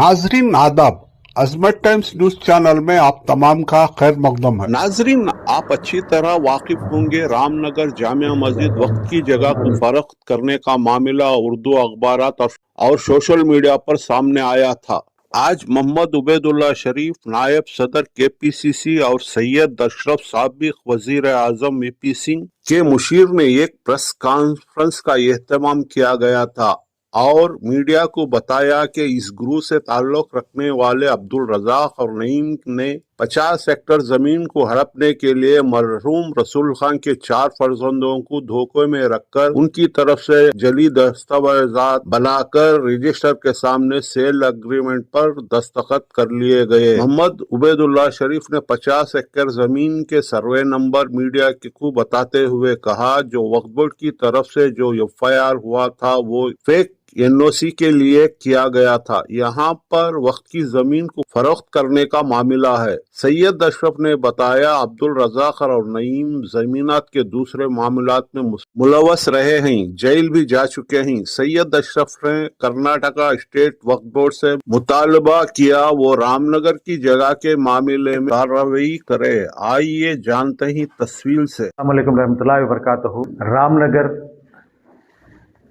नाजरीन आदाब, अजमत times news channel में आप तमाम का खैर मकदम है। नाजरीन, आप अच्छी तरह वाकिफ होंगे रामनगर जामिया मस्जिद वक्त की जगह को फर्क करने का मामला उर्दू अखबारात और सोशल मीडिया पर सामने आया था। आज मोहम्मद उबैदुल्ला शरीफ, नायब सदर केपीसीसी और सैयद अशरफ साबिक वजीर आजम वीपी सिंह के मुशीर ने एक प्रेस कॉन्फ्रेंस का एहतमाम किया गया था और मीडिया को बताया कि इस ग्रुप से ताल्लुक रखने वाले अब्दुल रजाक और नईम ने 50 एकड़ जमीन को हड़पने के लिए मरहूम रसूल खान के 4 फर्जंदों को धोखे में रखकर उनकी तरफ से जली दस्तावेजात बनाकर रजिस्टर के सामने सेल एग्रीमेंट पर दस्तखत कर लिए गए। मोहम्मद उबैदुल्ला शरीफ ने 50 एकड़ जमीन के सर्वे नंबर मीडिया को बताते हुए कहा, जो वक्फ बोर्ड की तरफ से जो FIR हुआ था वो फेक NOC के लिए किया गया था। यहाँ पर वक्त की जमीन को फरोख्त करने का मामला है। सैयद अशरफ ने बताया, अब्दुल रजाक और नईम जमीनात के दूसरे मामलात में मुलवस रहे हैं, जेल भी जा चुके हैं। सैयद अशरफ ने कर्नाटका स्टेट वक्फ बोर्ड से मुतालबा किया वो रामनगर की जगह के मामले में कार्रवाई करे। आइए जानते ही तस्वीर से। अस्सलाम वालेकुम रहमतुल्लाहि व बरकातहू। रामनगर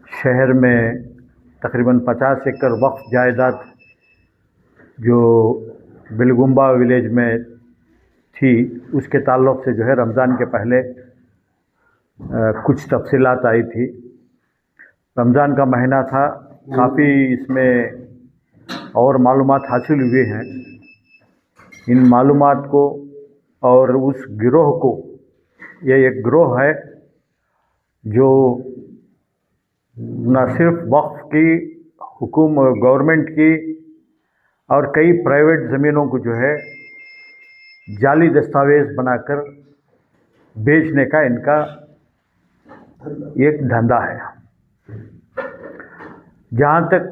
शहर में तकरीबन 50 एकड़ वक्फ जायदाद जो बिलगुम्बा विलेज में थी, उसके ताल्लुक़ से जो है रमज़ान के पहले कुछ तफसीलात आई थी। रमज़ान का महीना था, काफ़ी इसमें और मालूमात हासिल हुए हैं। इन मालूमात को और उस गिरोह को, ये एक गिरोह है जो न सिर्फ वक्फ की, गवर्नमेंट की और कई प्राइवेट ज़मीनों को जो है जाली दस्तावेज़ बनाकर बेचने का इनका एक धंधा है। जहाँ तक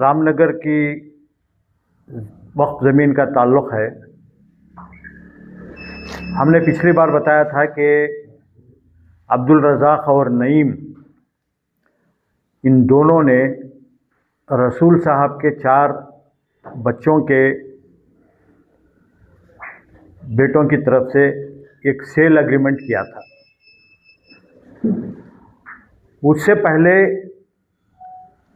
रामनगर की वक्फ ज़मीन का ताल्लुक़ है, हमने पिछली बार बताया था कि अब्दुल रज़ाक और नईम, इन दोनों ने रसूल साहब के 4 बच्चों के बेटों की तरफ से एक सेल एग्रीमेंट किया था। उससे पहले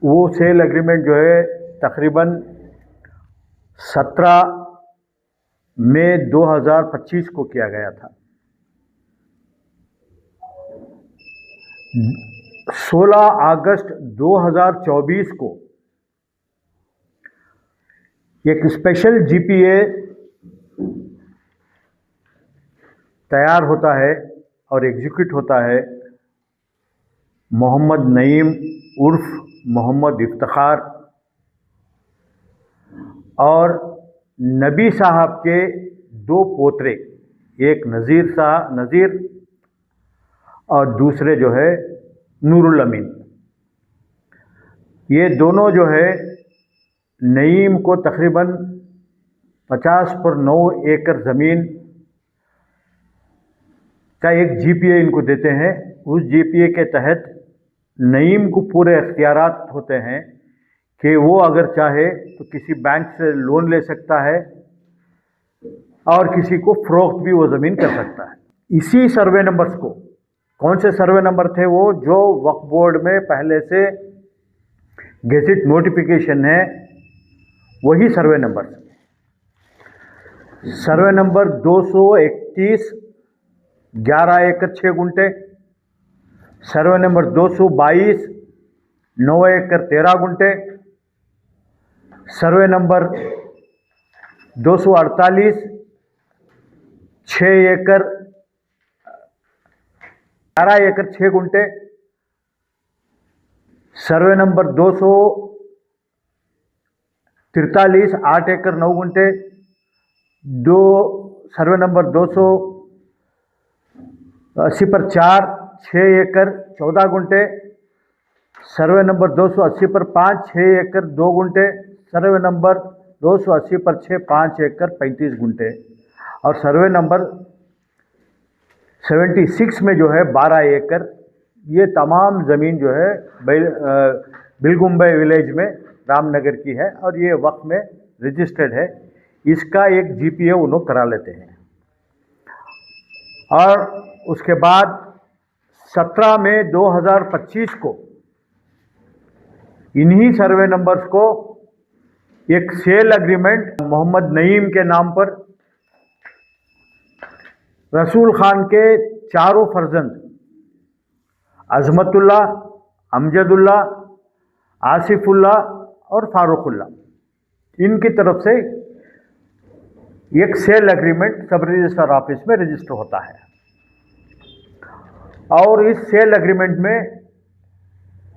वो सेल एग्रीमेंट जो है तकरीबन 17 मई 2025 को किया गया था। 16 अगस्त 2024 को एक स्पेशल GPA तैयार होता है और एग्जीक्यूट होता है। मोहम्मद नईम उर्फ मोहम्मद इफ्तिखार और नबी साहब के 2 पोतरे, एक नज़ीर और दूसरे जो है नूरुल अमीन। ये दोनों जो है नईम को तकरीबन 50/9 एकड़ ज़मीन का एक GPA इनको देते हैं। उस GPA के तहत नईम को पूरे इख्तियारात होते हैं कि वो अगर चाहे तो किसी बैंक से लोन ले सकता है और किसी को फ़रोख्त भी वो ज़मीन कर सकता है। इसी सर्वे नंबर्स को, कौन से सर्वे नंबर थे वो, जो वक्फ बोर्ड में पहले से गेजेट नोटिफिकेशन है, वही सर्वे नंबर। सर्वे नंबर 231 11 एकड़ 6 गुंठे, सर्वे नंबर 222 9 एकड़ 13 गुंठे, सर्वे नंबर 248 6 एकड़ 11 एकड़ 6 गुंठे, सर्वे नंबर 243 8 एकड़ 9 गुंठे, सर्वे नंबर 280/4 6 एकड़ 14 गुंठे, सर्वे नंबर 280/5 6 एकड़ 2 गुंठे, सर्वे नंबर 280/6 5 एकड़ 35 गुंठे और सर्वे नंबर 76 में जो है 12 एकड़। ये तमाम ज़मीन जो है बिलगुम्बे विलेज में रामनगर की है और ये वक्त में रजिस्टर्ड है। इसका एक जीपीए उन्होंने करा लेते हैं और उसके बाद 17 मई 2025 को इन्हीं सर्वे नंबर्स को एक सेल एग्रीमेंट मोहम्मद नईम के नाम पर रसूल खान के चारों फर्जंद अजमतुल्ला, अमजदुल्ला, आसिफुल्ला और फारूकुल्ला, इनकी तरफ से एक सेल एग्रीमेंट सब रजिस्ट्रार ऑफिस में रजिस्टर होता है और इस सेल एग्रीमेंट में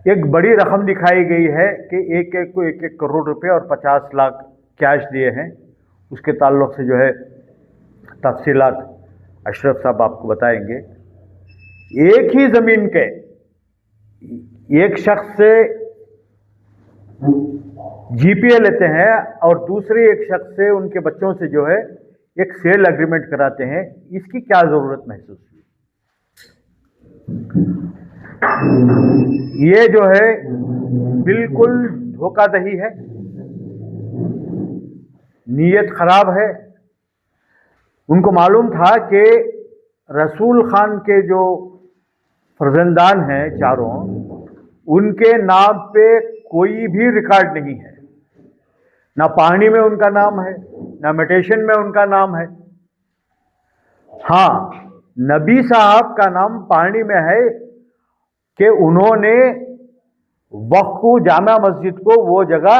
एक बड़ी रकम दिखाई गई है कि एक एक को 1-1 करोड़ रुपए और 50 लाख कैश दिए हैं। उसके ताल्लुक से जो है तफसीलात अशरफ साहब आपको बताएंगे। एक ही ज़मीन के एक शख्स से जीपीए लेते हैं और दूसरे एक शख्स से उनके बच्चों से जो है एक सेल एग्रीमेंट कराते हैं, इसकी क्या ज़रूरत महसूस हुई? ये जो है बिल्कुल धोखाधड़ी है, नीयत खराब है। उनको मालूम था कि रसूल खान के जो फर्जंदान हैं चारों, उनके नाम पे कोई भी रिकॉर्ड नहीं है, ना पानी में उनका नाम है, ना म्यूटेशन में उनका नाम है। हाँ, नबी साहब का नाम पानी में है कि उन्होंने वक्फ जामा मस्जिद को वो जगह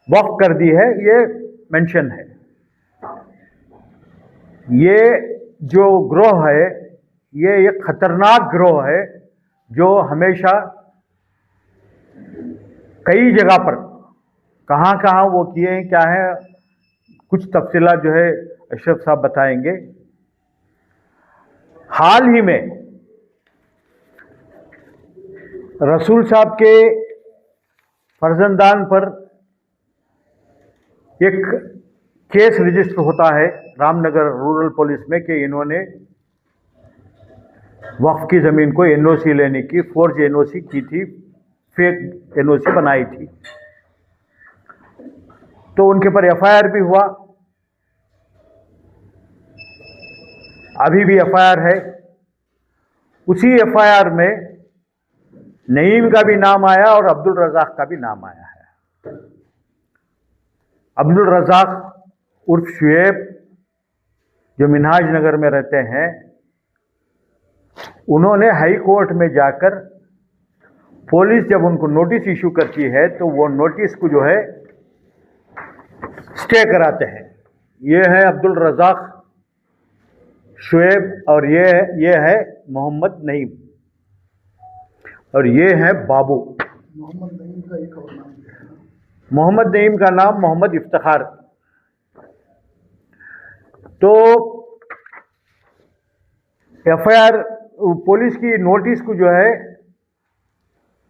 वक्फ कर दी है, ये मेंशन है। ये जो ग्रोह है ये एक खतरनाक ग्रोह है जो हमेशा कई जगह पर कहाँ कहाँ वो किए हैं, क्या है, कुछ तफसीलात जो है अशरफ साहब बताएंगे। हाल ही में रसूल साहब के फर्जंदान पर एक केस रजिस्टर होता है रामनगर रूरल पुलिस में कि इन्होंने वक्फ की ज़मीन को एनओसी लेने की फोर्ज एनओसी की थी, फेक एनओसी बनाई थी। तो उनके पर एफआईआर भी हुआ, अभी भी एफआईआर है। उसी एफआईआर में नईम का भी नाम आया और अब्दुल रज़ाक का भी नाम आया है। अब्दुल रज़ाक उर्फ शुएब जो मिन्हाज नगर में रहते हैं, उन्होंने हाई कोर्ट में जाकर पुलिस जब उनको नोटिस इशू करती है तो वो नोटिस को जो है स्टे कराते हैं। ये है अब्दुल रज़ाक, शुएब और ये है मोहम्मद नईम और ये है बाबू। मोहम्मद नईम का एक और नाम है। मोहम्मद नईम का नाम मोहम्मद इफ्तिखार। तो एफआईआर पुलिस की नोटिस को जो है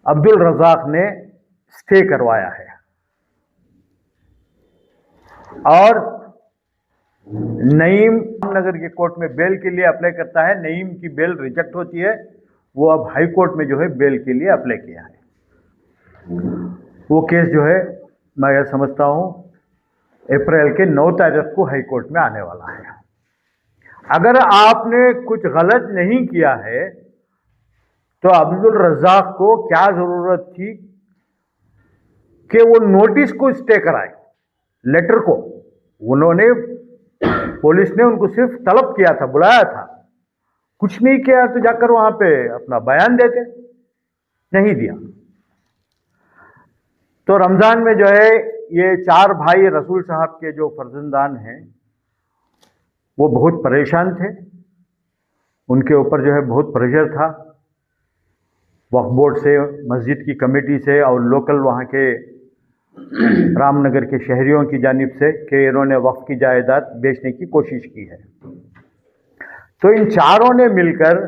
अब्दुल रज़ाक ने स्टे करवाया है और नईम नगर के कोर्ट में बेल के लिए अप्लाई करता है। नईम की बेल रिजेक्ट होती है, वो अब हाई कोर्ट में जो है बेल के लिए अप्लाई किया है। वो केस जो है मैं यह समझता हूँ अप्रैल के 9 तारीख को हाई कोर्ट में आने वाला है। अगर आपने कुछ गलत नहीं किया है तो अब्दुल रज़ाक को क्या ज़रूरत थी कि वो नोटिस को स्टे कराए, लेटर को। उन्होंने पुलिस ने उनको सिर्फ तलब किया था, बुलाया था, कुछ नहीं किया तो जाकर वहां पे अपना बयान देते, नहीं दिया। तो रमज़ान में जो है ये 4 भाई रसूल साहब के जो फर्जंदान हैं वो बहुत परेशान थे, उनके ऊपर जो है बहुत प्रेशर था वक्फ बोर्ड से, मस्जिद की कमेटी से और लोकल वहाँ के रामनगर के शहरियों की जानिब से कि इन्होंने वक्फ की जायदाद बेचने की कोशिश की है। तो इन चारों ने मिलकर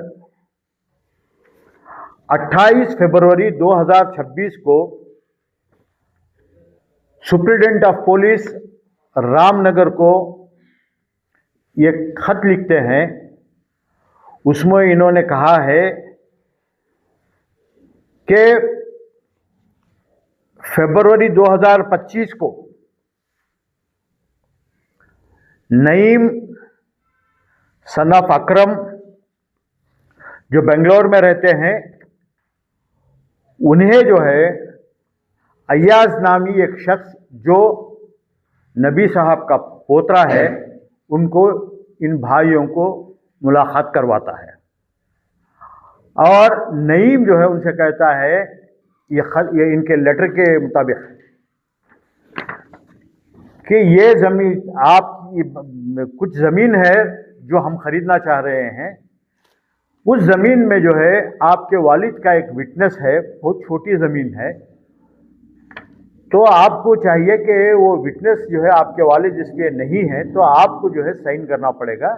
28 फरवरी 2026 को सुप्रिटेंडेंट ऑफ पुलिस रामनगर को ये खत लिखते हैं। उसमें इन्होंने कहा है कि फरवरी 2025 को नईम सन ऑफ अकरम जो बेंगलोर में रहते हैं, उन्हें जो है अय्याज नामी एक शख्स जो नबी साहब का पोतरा है, उनको इन भाइयों को मुलाकात करवाता है। और नईम जो है उनसे कहता है, ये इनके लेटर के मुताबिक, कि ये ज़मीन कुछ ज़मीन है जो हम ख़रीदना चाह रहे हैं। उस ज़मीन में जो है आपके वालिद का एक विटनेस है, बहुत छोटी ज़मीन है, तो आपको चाहिए कि वो विटनेस जो है आपके वालिद इसलिए नहीं है, तो आपको जो है साइन करना पड़ेगा।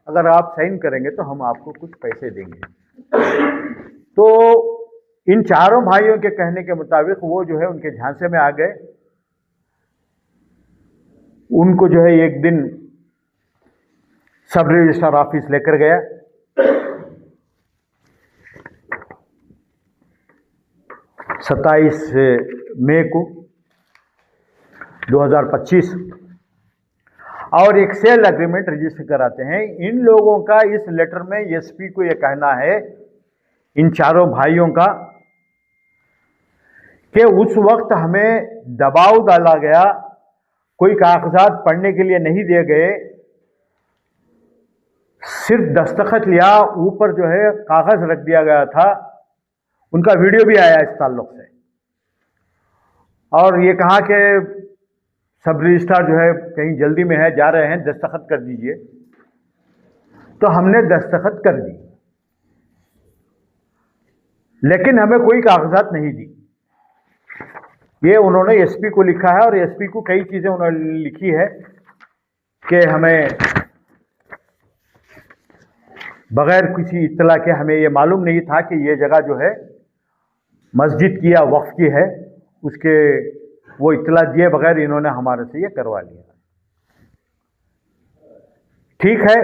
अगर आप साइन करेंगे तो हम आपको कुछ पैसे देंगे। तो इन चारों भाइयों के कहने के मुताबिक वो जो है उनके झांसे में आ गए। उनको जो है एक दिन सब रजिस्ट्रार ऑफिस लेकर गया। सत्ताईस मई को 2025 और एक सेल एग्रीमेंट रजिस्टर कराते हैं। इन लोगों का इस लेटर में एसपी को यह कहना है, इन चारों भाइयों का, कि उस वक्त हमें दबाव डाला गया, कोई कागजात पढ़ने के लिए नहीं दिए गए, सिर्फ दस्तखत लिया, ऊपर जो है कागज रख दिया गया था। उनका वीडियो भी आया इस ताल्लुक से। और ये कहा कि सब रजिस्ट्रार जो है कहीं जल्दी में है, जा रहे हैं, दस्तखत कर दीजिए। तो हमने दस्तखत कर दी, लेकिन हमें कोई कागजात नहीं दी। ये उन्होंने एसपी को लिखा है, और एसपी को कई चीज़ें उन्होंने लिखी है कि हमें बगैर किसी इत्तला के, हमें ये मालूम नहीं था कि ये जगह जो है मस्जिद की या वक्फ की है, उसके वो इत्तला दिए बगैर इन्होंने हमारे से ये करवा लिया। ठीक है,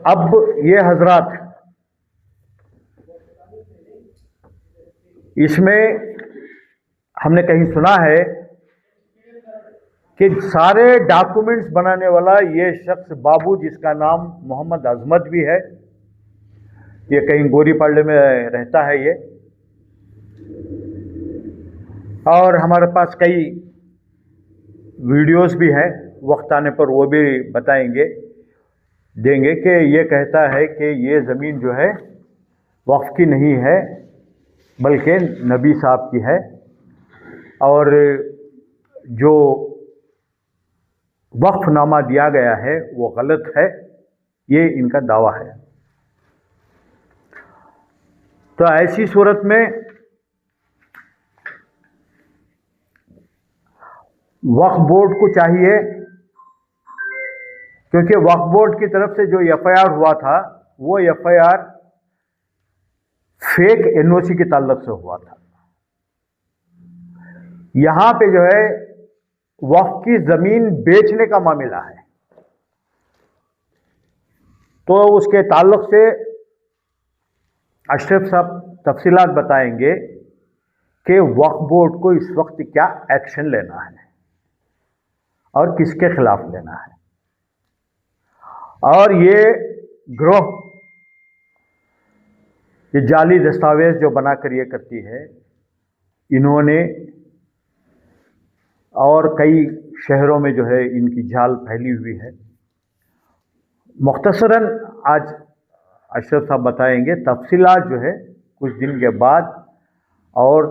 अब ये हजरात, इसमें हमने कहीं सुना है कि सारे डॉक्यूमेंट्स बनाने वाला ये शख्स बाबू, जिसका नाम मोहम्मद अजमत भी है, ये कहीं गोरीपाड़े में रहता है ये, और हमारे पास कई वीडियोस भी हैं, वक्त आने पर वो भी बताएंगे, देंगे, कि ये कहता है कि ये ज़मीन जो है वक्फ की नहीं है बल्कि नबी साहब की है, और जो वक्फनामा दिया गया है वो गलत है, ये इनका दावा है। तो ऐसी सूरत में वक्फ बोर्ड को चाहिए, क्योंकि वक्फ बोर्ड की तरफ से जो एफआईआर हुआ था वो एफआईआर फेक एनओसी के ताल्लुक से हुआ था। यहां पे जो है वक्फ की जमीन बेचने का मामला है, तो उसके ताल्लुक से अशरफ साहब तफसीलात बताएंगे कि वक्फ बोर्ड को इस वक्त क्या एक्शन लेना है और किसके खिलाफ लेना है। और ये ग्रोह, ये जाली दस्तावेज जो बनाकर ये करती है, इन्होंने और कई शहरों में जो है इनकी जाल फैली हुई है। मुख्तसरन आज अशरफ साहब बताएंगे, तफसीलात जो है कुछ दिन के बाद, और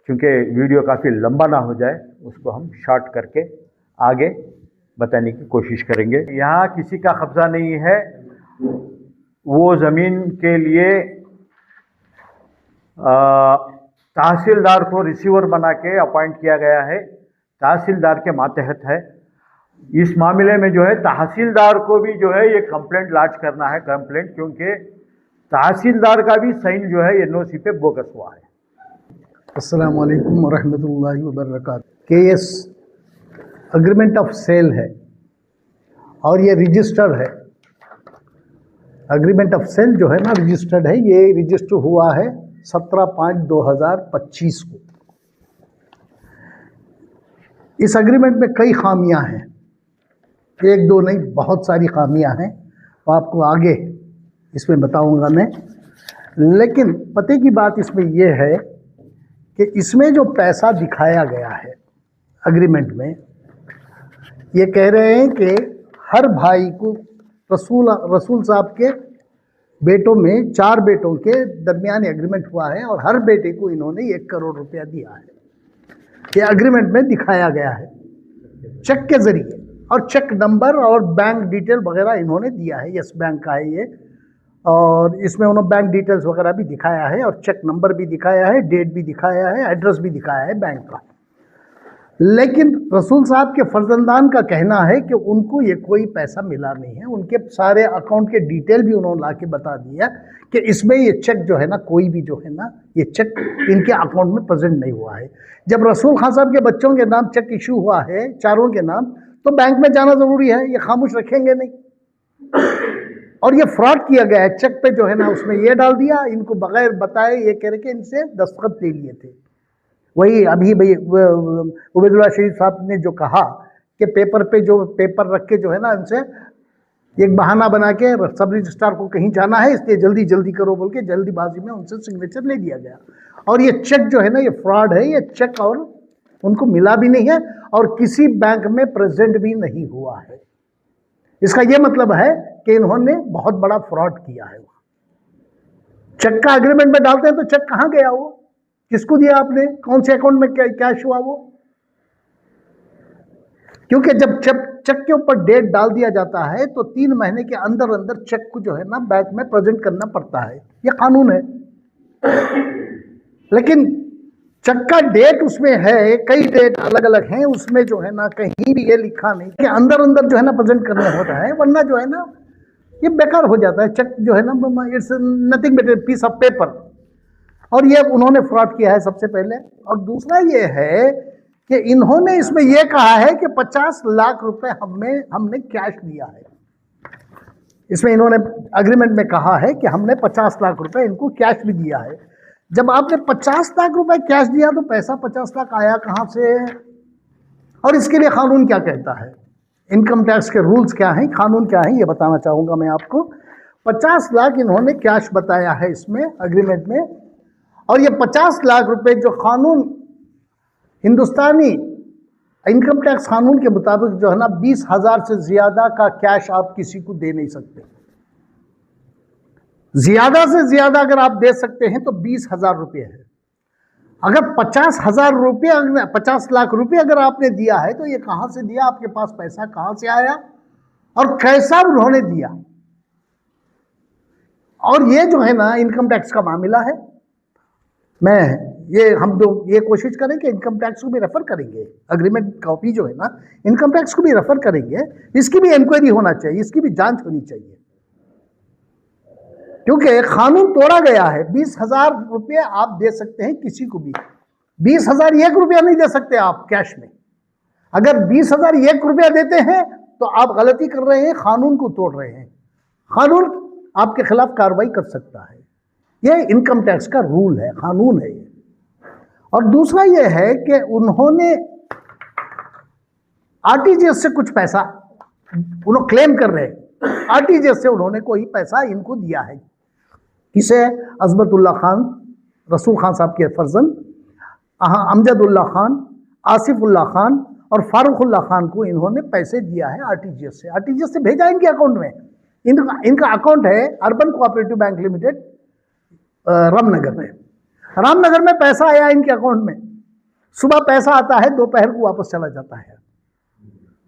चूँकि वीडियो काफ़ी लंबा ना हो जाए उसको हम शॉर्ट करके आगे बताने की कोशिश करेंगे। यहाँ किसी का कब्ज़ा नहीं है, वो ज़मीन के लिए तहसीलदार को रिसीवर बना के अपॉइंट किया गया है, तहसीलदार के मातहत है। इस मामले में जो है तहसीलदार को भी जो है ये कंप्लेंट लॉन्च करना है, कंप्लेंट, क्योंकि तहसीलदार का भी साइन जो है एनओसी पे बोगस हुआ है। अस्सलाम वालेकुम वरहमतुल्लाहि वबरकातुहू। केस एग्रीमेंट ऑफ सेल है और ये रजिस्टर्ड है। एग्रीमेंट ऑफ सेल जो है ना रजिस्टर्ड है, ये रजिस्टर हुआ है 17/5/2025 को। इस एग्रीमेंट में कई खामियां हैं, एक दो नहीं, बहुत सारी खामियां हैं, तो आपको आगे इसमें बताऊंगा मैं। लेकिन पते की बात इसमें यह है कि इसमें जो पैसा दिखाया गया है एग्रीमेंट में, ये कह रहे हैं कि हर भाई को रसूल साहब के बेटों में 4 बेटों के दरमियान एग्रीमेंट हुआ है और हर बेटे को इन्होंने 1 करोड़ रुपया दिया है। ये एग्रीमेंट में दिखाया गया है चेक के जरिए, और चेक नंबर और बैंक डिटेल वगैरह इन्होंने दिया है। यस बैंक का है ये, और इसमें उन्होंने बैंक डिटेल्स वगैरह भी दिखाया है और चेक नंबर भी दिखाया है, डेट भी दिखाया है, एड्रेस भी दिखाया है बैंक का। लेकिन रसूल साहब के फर्जंदान का कहना है कि उनको ये कोई पैसा मिला नहीं है। उनके सारे अकाउंट के डिटेल भी उन्होंने ला के बता दिया कि इसमें ये चेक जो है ना, कोई भी जो है ना, ये चेक इनके अकाउंट में प्रेजेंट नहीं हुआ है। जब रसूल खान साहब के बच्चों के नाम चेक इशू हुआ है, चारों के नाम, तो बैंक में जाना ज़रूरी है, ये खामोश रखेंगे नहीं। और ये फ्रॉड किया गया है। चेक पे जो है ना, उसमें ये डाल दिया, इनको बगैर बताए ये कह रहे कि इनसे दस्तखत ले लिए थे। वही अभी भाई उबैदुल्लाह शरीफ साहब ने जो कहा कि पेपर पे जो पेपर रख के जो है ना, इनसे एक बहाना बना के सब रजिस्ट्रार को कहीं जाना है, इसलिए जल्दी जल्दी करो बोल के जल्दीबाजी में उनसे सिग्नेचर ले लिया गया। और ये चेक जो है ना, ये फ्रॉड है। ये चेक और उनको मिला भी नहीं है और किसी बैंक में प्रेजेंट भी नहीं हुआ है। इसका ये मतलब है कि इन्होंने बहुत बड़ा फ्रॉड किया है। चेक का एग्रीमेंट में डालते हैं तो चेक कहाँ गया, वो किसको दिया आपने, कौन से अकाउंट में कैश हुआ वो? क्योंकि जब चेक के ऊपर डेट डाल दिया जाता है तो 3 महीने के अंदर अंदर चेक को जो है ना बैंक में प्रेजेंट करना पड़ता है, ये कानून है। लेकिन चेक का डेट उसमें है, कई डेट अलग अलग हैं, उसमें जो है ना कहीं भी ये लिखा नहीं कि अंदर अंदर जो है ना प्रेजेंट करना होता है, वरना जो है ना ये बेकार हो जाता है। चेक जो है ना, it's nothing but a piece of paper. और ये उन्होंने फ्रॉड किया है सबसे पहले। और दूसरा ये है कि इन्होंने इसमें यह कहा है कि 50 लाख रुपए हमने कैश दिया है। इसमें इन्होंने एग्रीमेंट में कहा है कि हमने 50 लाख रुपए इनको कैश भी दिया है। जब आपने 50 लाख रुपए कैश दिया तो पैसा 50 लाख आया कहाँ से? और इसके लिए कानून क्या कहता है, इनकम टैक्स के रूल्स क्या हैं, कानून क्या है, ये बताना चाहूँगा मैं आपको। 50 लाख इन्होंने कैश बताया है इसमें एग्रीमेंट में, और ये 50 लाख रुपए जो कानून हिंदुस्तानी इनकम टैक्स कानून के मुताबिक जो है ना 20,000 से ज्यादा का कैश आप किसी को दे नहीं सकते। ज्यादा से ज्यादा अगर आप दे सकते हैं तो 20,000 रुपये है। अगर 50,000 रुपये, 50 लाख रुपये अगर आपने दिया है तो ये कहां से दिया, आपके पास पैसा कहां से आया और कैसा उन्होंने दिया? और ये जो है ना इनकम टैक्स का मामला है। हम ये कोशिश करें कि इनकम टैक्स को भी रेफर करेंगे, एग्रीमेंट कॉपी जो है ना इनकम टैक्स को भी रेफर करेंगे। इसकी भी इंक्वायरी होना चाहिए, इसकी भी जांच होनी चाहिए, क्योंकि कानून तोड़ा गया है। 20,000 रुपये आप दे सकते हैं किसी को भी, 20,000 1 रुपया नहीं दे सकते आप कैश में। अगर 20,000 1 रुपया देते हैं तो आप गलती कर रहे हैं, कानून को तोड़ रहे हैं। कानून आपके खिलाफ कार्रवाई कर सकता है। यह इनकम टैक्स का रूल है, कानून है ये। और दूसरा यह है कि उन्होंने आरटीजीएस से कुछ पैसा उन्होंने क्लेम कर रहे हैं, आरटीजीएस से उन्होंने कोई पैसा इनको दिया है। किसे? अजमतुल्ला खान, रसूल खान साहब के फर्जंद अमजदुल्ला खान, आसिफुल्ला खान और फारूकुल्ला खान को इन्होंने पैसे दिया है आरटीजीएस से। आरटीजीएस से भेजा इनके अकाउंट में। इनका अकाउंट है urban cooperative bank limited, Ramnagar में। रामनगर में पैसा आया इनके अकाउंट में, सुबह पैसा आता है, दोपहर को वापस चला जाता है,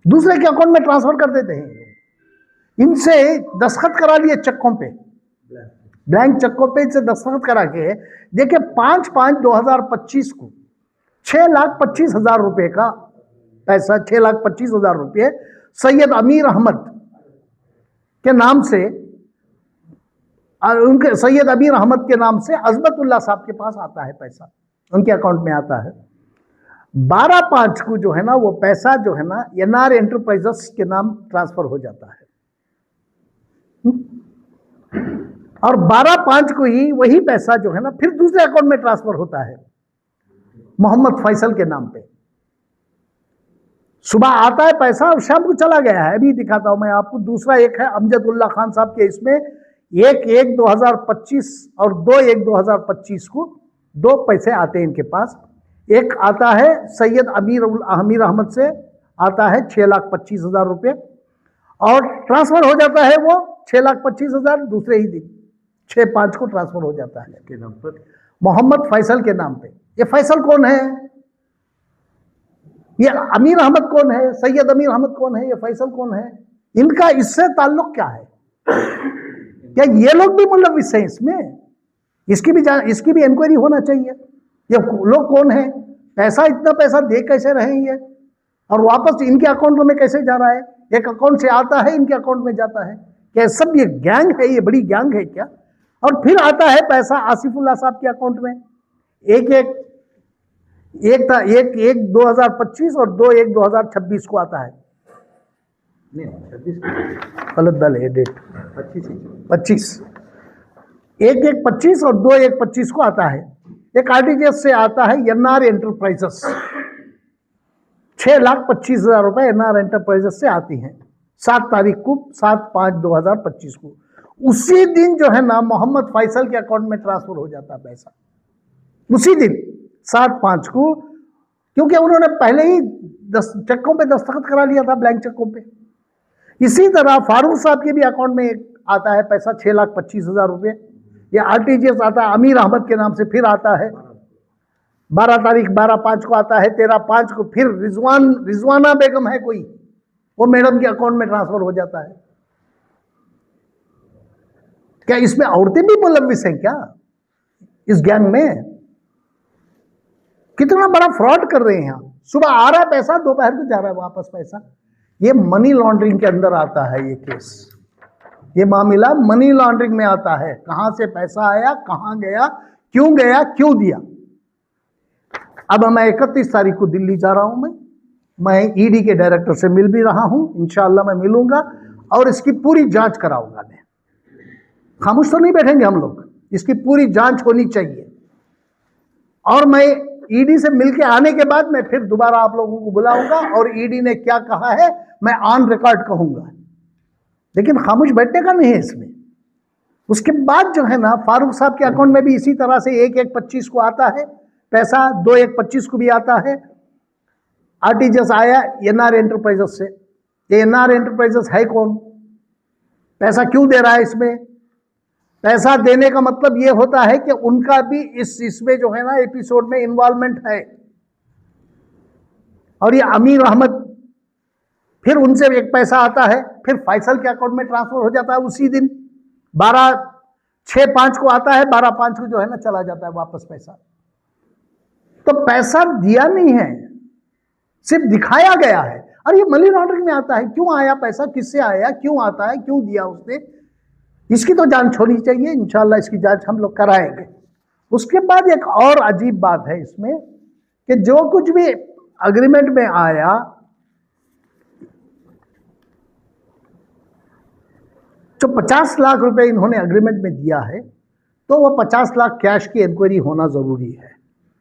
दूसरे के अकाउंट में ट्रांसफर कर देते हैं। इनसे दस्तखत करा लिए चेकों पे, ब्लैंक चेकों पे इनसे दस्तखत करा के देखिए 5/5/2025 को 6,25,000 रुपये का पैसा, 6,25,000 रुपये सैयद अमीर अहमद के नाम से, उनके सैयद अमीर अहमद के नाम से अजमतुल्ला साहब के पास आता है, पैसा उनके अकाउंट में आता है। 12/5 को जो है ना वो पैसा जो है ना एनआर एंटरप्राइजेस के नाम ट्रांसफर हो जाता है, और 12/5 को ही वही पैसा जो है ना फिर दूसरे अकाउंट में ट्रांसफर होता है मोहम्मद फैसल के नाम पे। सुबह आता है पैसा और शाम को चला गया है। अभी दिखाता हूं मैं आपको। दूसरा एक है अमजदुल्ला खान साहब के, इसमें 1/1/2025 और 2/1/2025 को 2 पैसे आते हैं इनके पास। एक आता है सैयद अमीर अहमद से, आता है 6,25,000 रुपये और ट्रांसफर हो जाता है वो 6,25,000 दूसरे ही दिन 6/5 को ट्रांसफर हो जाता है के नाम पर। मोहम्मद फैसल के नाम पे। ये फैसल कौन है? ये अमीर अहमद कौन है? सैयद अमीर अहमद कौन है? ये फैसल कौन है? इनका इससे ताल्लुक क्या है? क्या ये लोग भी मुलविस हैं इसमें? इसकी भी इंक्वायरी होना चाहिए। ये लोग कौन है? पैसा, इतना पैसा दे कैसे रहे ये और वापस इनके अकाउंट में कैसे जा रहा है? एक अकाउंट से आता है इनके अकाउंट में जाता है। क्या सब ये गैंग है? ये बड़ी गैंग है क्या? और फिर आता है पैसा आसिफुल्लाह साहब के अकाउंट में। एक 2025 और 2/1/2026 को आता है। नहीं 26 गलत दल है डेट, 25 1/1/25 और 2/1/25 को आता है। एक आरटीजीएस से आता है एनआर एंटरप्राइजेस, 6,25,000 रुपए एनआर एंटरप्राइजेस से आती हैं 7 तारीख को, 7/5/2025 को। उसी दिन जो है ना मोहम्मद फैसल के अकाउंट में ट्रांसफर हो जाता है पैसा, उसी दिन 7/5 को, क्योंकि उन्होंने पहले ही चेकों पे दस्तखत करा लिया था, ब्लैंक चेकों पे। इसी तरह फारूक साहब के भी अकाउंट में आता है पैसा 6,25,000 रुपये। ये आरटीजीएस आता है अमीर अहमद के नाम से, फिर आता है 12 तारीख 12/5 को आता है, 13/5 को फिर रिजवाना बेगम है कोई, वो मैडम के अकाउंट में ट्रांसफर हो जाता है। क्या इसमें औरतें भी मुलविस हैं क्या इस गैंग में? कितना बड़ा फ्रॉड कर रहे हैं यहाँ। सुबह आ रहा है पैसा, दोपहर को जा रहा है वापस पैसा। ये मनी लॉन्ड्रिंग के अंदर आता है ये केस, ये मामला मनी लॉन्ड्रिंग में आता है। कहां से पैसा आया, कहां गया, क्यों दिया। अब मैं 31 तारीख को दिल्ली जा रहा हूं। मैं ईडी के डायरेक्टर से मिल भी रहा हूं, इंशाअल्लाह मैं मिलूंगा और इसकी पूरी जांच कराऊंगा। मैं खामोश तो नहीं बैठेंगे हम लोग, इसकी पूरी जांच होनी चाहिए। और मैं ईडी से मिलके आने के बाद मैं फिर दोबारा आप लोगों को बुलाऊंगा और ईडी ने क्या कहा है मैं ऑन रिकॉर्ड कहूंगा। लेकिन खामोश बैठने का नहीं है इसमें। उसके बाद जो है ना फारूक साहब के अकाउंट में भी इसी तरह से 1/1/25 को आता है पैसा, 2/1/25 को भी आता है। आरटीजीएस आया एनआर एंटरप्राइजेस से। ये एनआर एंटरप्राइजेस है कौन? पैसा क्यों दे रहा है इसमें? पैसा देने का मतलब यह होता है कि उनका भी इसमें जो है ना एपिसोड में इन्वॉल्वमेंट है। और ये अमीर अहमद, फिर उनसे एक पैसा आता है, फिर फैसल के अकाउंट में ट्रांसफर हो जाता है उसी दिन 6/5 को आता है, 12/5 को जो है ना चला जाता है वापस पैसा। तो पैसा दिया नहीं है, सिर्फ दिखाया गया है। और ये मनी लॉन्ड्रिंग में आता है। क्यों आया पैसा, किससे आया, क्यों आता है, क्यों दिया उसने, इसकी तो जांच होनी चाहिए। इंशाल्लाह इसकी जांच हम लोग कराएंगे। उसके बाद एक और अजीब बात है इसमें कि जो कुछ भी अग्रीमेंट में आया, जो 50 लाख रुपए इन्होंने अग्रीमेंट में दिया है, तो वो 50 लाख कैश की इंक्वायरी होना जरूरी है,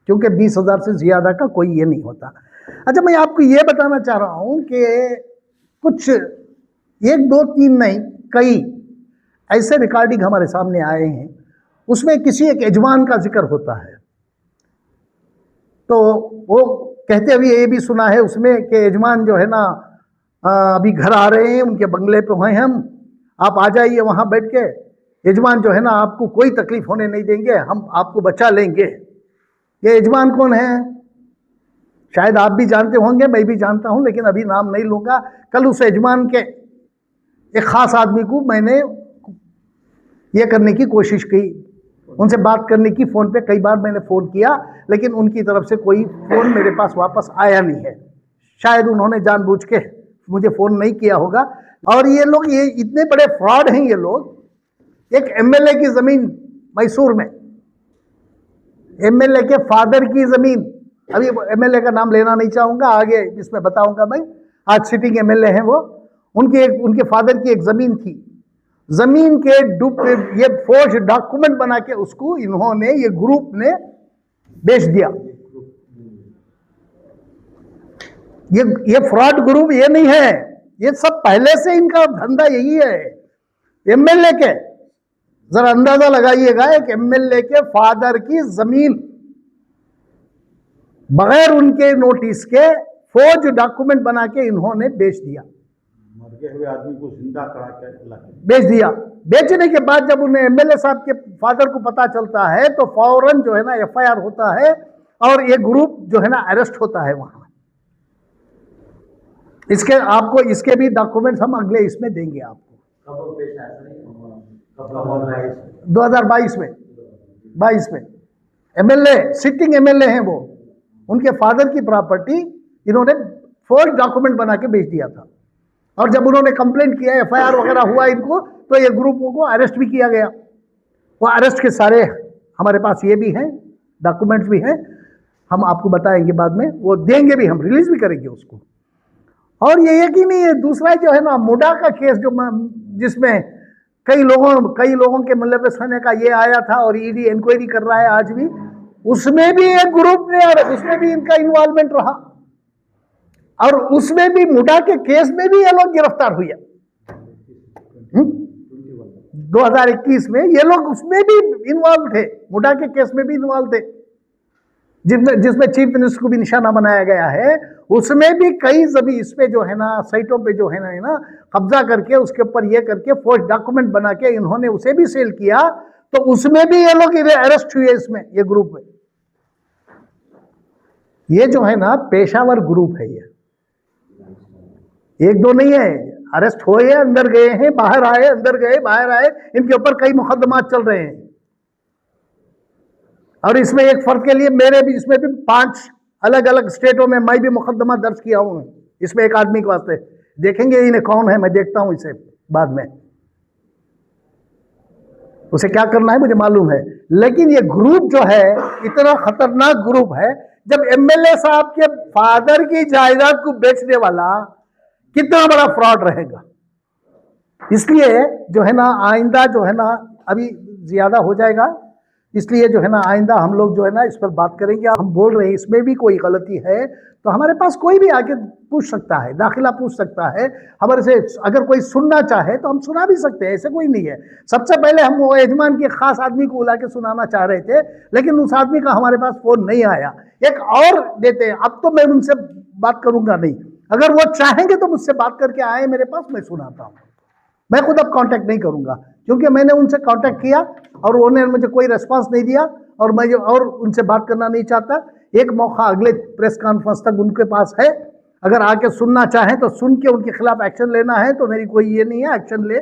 क्योंकि 20,000 से ज्यादा का कोई ये नहीं होता। अच्छा, मैं आपको ये बताना चाह रहा हूं कि कुछ 1 2 3 नहीं, कई ऐसे रिकॉर्डिंग हमारे सामने आए हैं, उसमें किसी एक यजमान का जिक्र होता है। तो वो कहते हुए ये भी सुना है उसमें कि यजमान जो है ना अभी घर आ रहे हैं, उनके बंगले पे हैं हम, आप आ जाइए वहाँ बैठ के, यजमान जो है ना आपको कोई तकलीफ होने नहीं देंगे, हम आपको बचा लेंगे। ये यजमान कौन है? शायद आप भी जानते होंगे, मैं भी जानता हूँ, लेकिन अभी नाम नहीं लूँगा। कल उस यजमान के एक ख़ास आदमी को मैंने ये करने की कोशिश की, उनसे बात करने की, फ़ोन पे कई बार मैंने फ़ोन किया, लेकिन उनकी तरफ से कोई फ़ोन मेरे पास वापस आया नहीं है। शायद उन्होंने जानबूझ के मुझे फ़ोन नहीं किया होगा। और ये लोग, ये इतने बड़े फ्रॉड हैं ये लोग। एक एमएलए की ज़मीन मैसूर में, एमएलए के फादर की ज़मीन, अभी एमएलए का नाम लेना नहीं चाहूँगा, आगे इसमें बताऊँगा मैं, आज सिटिंग एमएलए हैं वो, उनके फादर की एक ज़मीन थी। ज़मीन के ये फोर्ज डॉक्यूमेंट बना के उसको इन्होंने, ये ग्रुप ने बेच दिया। ये फ्रॉड ग्रुप ये नहीं है, ये सब पहले से इनका धंधा यही है। एमएलए के जरा अंदाजा लगाइएगा, एक एमएलए के फादर की जमीन बगैर उनके नोटिस के फौज डॉक्यूमेंट बना के इन्होंने बेच दिया। मर गए हुए आदमी को जिंदा करा के बेच दिया। बेचने के बाद जब उन्हें एमएलए साहब के फादर को पता चलता है तो फौरन जो है ना एफआईआर होता है और ये ग्रुप जो है ना अरेस्ट होता है वहां। इसके आपको इसके भी डॉक्यूमेंट्स हम अगले इसमें देंगे आपको। 2022 में 22 में एमएलए सिटिंग एमएलए हैं वो, उनके फादर की प्रॉपर्टी इन्होंने फोर्ज डॉक्यूमेंट बना के बेच दिया था। और जब उन्होंने कंप्लेंट किया, एफआईआर वगैरह हुआ इनको, तो ये ग्रुपों को अरेस्ट भी किया गया। वो अरेस्ट के सारे हमारे पास ये भी हैं, डॉक्यूमेंट्स भी हैं, हम आपको बताएंगे बाद में, वो देंगे भी, हम रिलीज भी करेंगे उसको। और ये एक ही नहीं है, दूसरा जो है ना मुडा का केस जो जिसमें कई लोगों के मुलव्वस होने का ये आया था और ईडी इंक्वायरी कर रहा है आज भी, उसमें भी एक ग्रुप ने और उसमें भी इनका इन्वॉल्वमेंट रहा और उसमें भी मुडा के केस में भी ये लोग गिरफ्तार हुए। 2021 में ये लोग उसमें भी इन्वॉल्व थे, मुडा के केस में भी इन्वॉल्व थे, जिसमें चीफ मिनिस्टर को भी निशाना बनाया गया है। उसमें भी कई जमीन इस पे जो है ना साइटों पे जो है ना कब्जा करके उसके ऊपर ये करके फोर्ज डॉक्यूमेंट बना के इन्होंने उसे भी सेल किया, तो उसमें भी ये लोग अरेस्ट हुए। इसमें ये ग्रुप में ये जो है ना पेशावर ग्रुप है, ये एक दो नहीं है, अरेस्ट हुए, अंदर गए हैं, बाहर आए, अंदर गए, बाहर आए, इनके ऊपर कई मुकदमात चल रहे हैं। और इसमें एक फर्द के लिए मेरे भी इसमें भी 5 अलग अलग स्टेटों में मैं भी मुकदमा दर्ज किया हूं इसमें एक आदमी के वास्ते। देखेंगे इन्हें कौन है, मैं देखता हूं इसे बाद में, उसे क्या करना है मुझे मालूम है। लेकिन ये ग्रुप जो है इतना खतरनाक ग्रुप है, जब एमएलए साहब के फादर की जायदाद को बेचने वाला कितना बड़ा फ्रॉड रहेगा। इसलिए जो है ना आइंदा जो है ना अभी ज्यादा हो जाएगा, इसलिए जो है ना आइंदा हम लोग जो है ना इस पर बात करेंगे। हम बोल रहे हैं इसमें भी कोई गलती है तो हमारे पास कोई भी आके पूछ सकता है, दाखिला पूछ सकता है हमारे से। अगर कोई सुनना चाहे तो हम सुना भी सकते हैं, ऐसे कोई नहीं है। सबसे पहले हम वो यजमान के खास आदमी को बुला के सुनाना चाह रहे थे, लेकिन उस आदमी का हमारे पास फोन नहीं आया। एक और देते हैं, अब तो मैं उनसे बात करूंगा नहीं, अगर वो चाहेंगे तो मुझसे बात करके आए मेरे पास, मैं सुनाता हूँ। मैं खुद अब कांटेक्ट नहीं करूंगा क्योंकि मैंने उनसे कांटेक्ट किया और उन्होंने मुझे कोई रिस्पांस नहीं दिया और मैं और उनसे बात करना नहीं चाहता। एक मौका अगले प्रेस कॉन्फ्रेंस तक उनके पास है, अगर आके सुनना चाहें तो सुन के उनके खिलाफ एक्शन लेना है तो मेरी कोई ये नहीं है, एक्शन ले।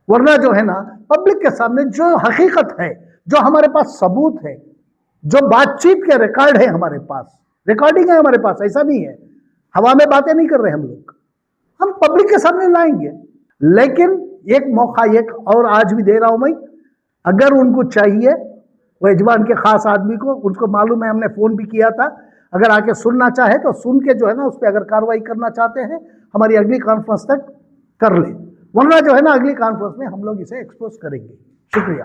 वरना जो है ना पब्लिक के सामने जो हकीकत है, जो हमारे पास सबूत है, जो बातचीत के रिकॉर्ड है, हमारे पास रिकॉर्डिंग है हमारे पास, ऐसा नहीं है हवा में बातें नहीं कर रहे हम लोग, हम पब्लिक के सामने लाएंगे। लेकिन एक मौका एक और आज भी दे रहा हूं मैं, अगर उनको चाहिए वो यजमान के खास आदमी को, उनको मालूम है हमने फोन भी किया था, अगर आके सुनना चाहे तो सुन के जो है ना उस पर अगर कार्रवाई करना चाहते हैं हमारी अगली कॉन्फ्रेंस तक कर ले, वरना जो है ना अगली कॉन्फ्रेंस में हम लोग इसे एक्सपोज करेंगे। शुक्रिया।